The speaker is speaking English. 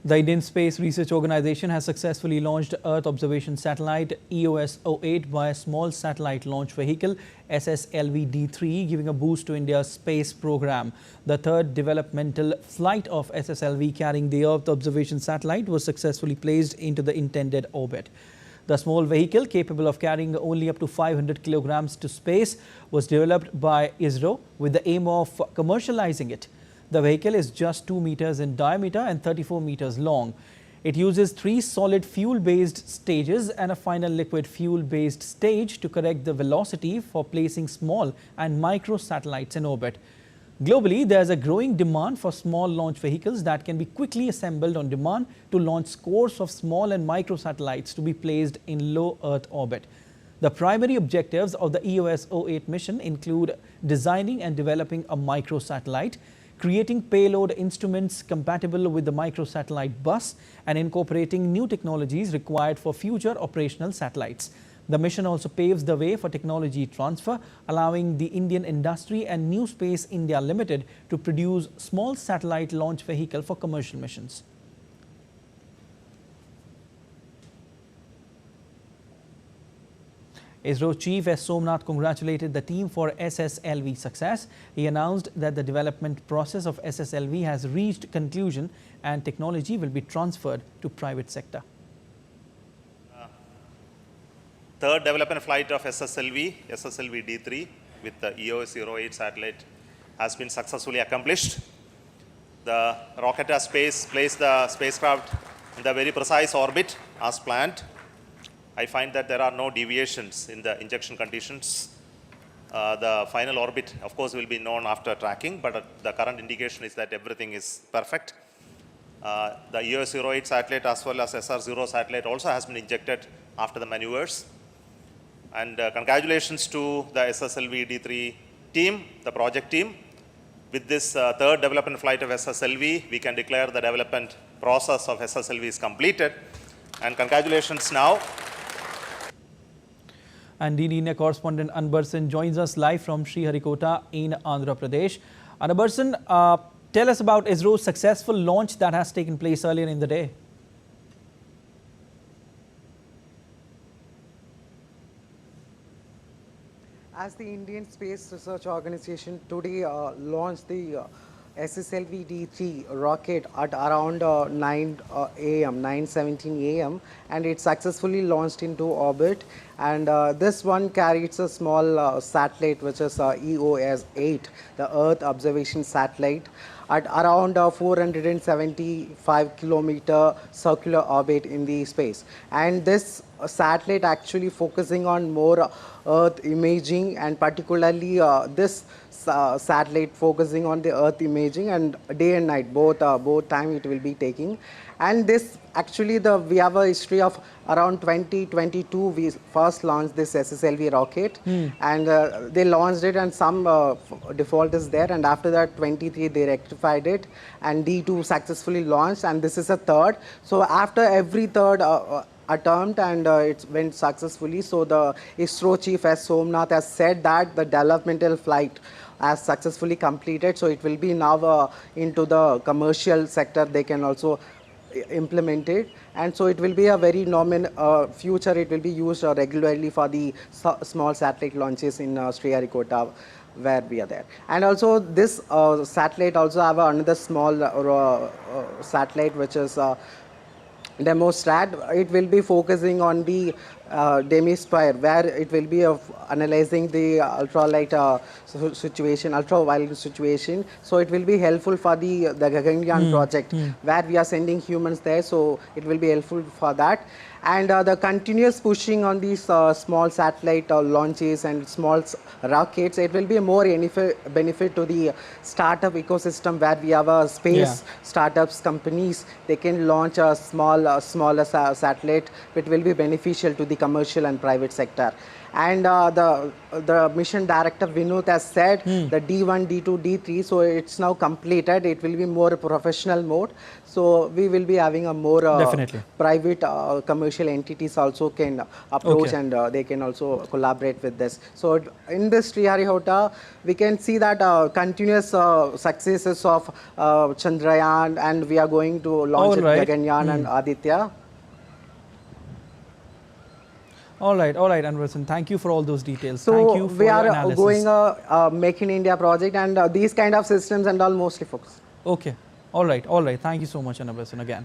The Indian Space Research Organization has successfully launched Earth Observation Satellite EOS-08 by a small satellite launch vehicle SSLV D3, giving a boost to India's space program. The third developmental flight of SSLV carrying the Earth Observation Satellite was successfully placed into the intended orbit. The small vehicle, capable of carrying only up to 500 kilograms to space, was developed by ISRO with the aim of commercializing it. The vehicle is just 2 meters in diameter and 34 meters long. It uses 3 solid fuel-based stages and a final liquid fuel-based stage to correct the velocity for placing small and micro satellites in orbit. Globally, there is a growing demand for small launch vehicles that can be quickly assembled on demand to launch scores of small and micro satellites to be placed in low Earth orbit. The primary objectives of the EOS-08 mission include designing and developing a microsatellite, creating payload instruments compatible with the microsatellite bus, and incorporating new technologies required for future operational satellites. The mission also paves the way for technology transfer, allowing the Indian industry and New Space India Limited to produce small satellite launch vehicle for commercial missions. ISRO Chief S. Somnath congratulated the team for SSLV success. He announced that the development process of SSLV has reached conclusion and technology will be transferred to private sector. Third development flight of SSLV D3 with the EOS-08 satellite has been successfully accomplished. The rocket has placed the spacecraft in the very precise orbit as planned. I find that there are no deviations in the injection conditions. The final orbit, of course, will be known after tracking, but the current indication is that everything is perfect. The EOS-08 satellite as well as SR-0 satellite also has been injected after the maneuvers. And congratulations to the SSLV D3 team, the project team. With this third development flight of SSLV, we can declare the development process of SSLV is completed. And congratulations now. And DD correspondent Anbarsan joins us live from Sriharikota in Andhra Pradesh. Anbarsan, tell us about ISRO's successful launch that has taken place earlier in the day. As the Indian Space Research Organization today launched the SSLV D3 rocket at around 9:17 a.m. and it successfully launched into orbit. And this one carries a small satellite, which is EOS-8, the Earth Observation Satellite, at around 475 kilometer circular orbit in the space. And this satellite actually focusing on more Earth imaging, and particularly this satellite focusing on the Earth imaging, and day and night, both time it will be taking. And this actually, we have a history of around 2022 we first launched this SSLV rocket, and they launched it and some default is there, and after that 23 they rectified it, and D2 successfully launched, and this is a third. So after every third attempt, and it went successfully. So the ISRO Chief S. Somnath has said that the developmental flight has successfully completed. So it will be now into the commercial sector. They can also implement it, and so it will be a very future. It will be used regularly for the small satellite launches in Sriharikota, where we are there. And also this satellite also have another small satellite, which is Demostrat. It will be focusing on the demisphere, where it will be analyzing the ultraviolet situation. So it will be helpful for the Gaganyaan project, where we are sending humans there. So it will be helpful for that. And the continuous pushing on these small satellite launches and small rockets, it will be more benefit to the startup ecosystem, where we have space startups companies. They can launch a smaller satellite, which will be beneficial to the the commercial and private sector. And the mission director Vinod has said the D1, D2, D3, so it's now completed. It will be more professional mode. So we will be having a more Definitely. private commercial entities also can approach Okay. and they can also collaborate with this. So in this Sriharihota, we can see that continuous successes of Chandrayaan, and we are going to launch Alright. Gaganyaan and Aditya. All right, Anvarasan. Thank you for all those details. So Thank you for we your are analysis. going a Make in India project, and these kind of systems and all mostly focus. Okay. All right. Thank you so much, Anvarasan, again.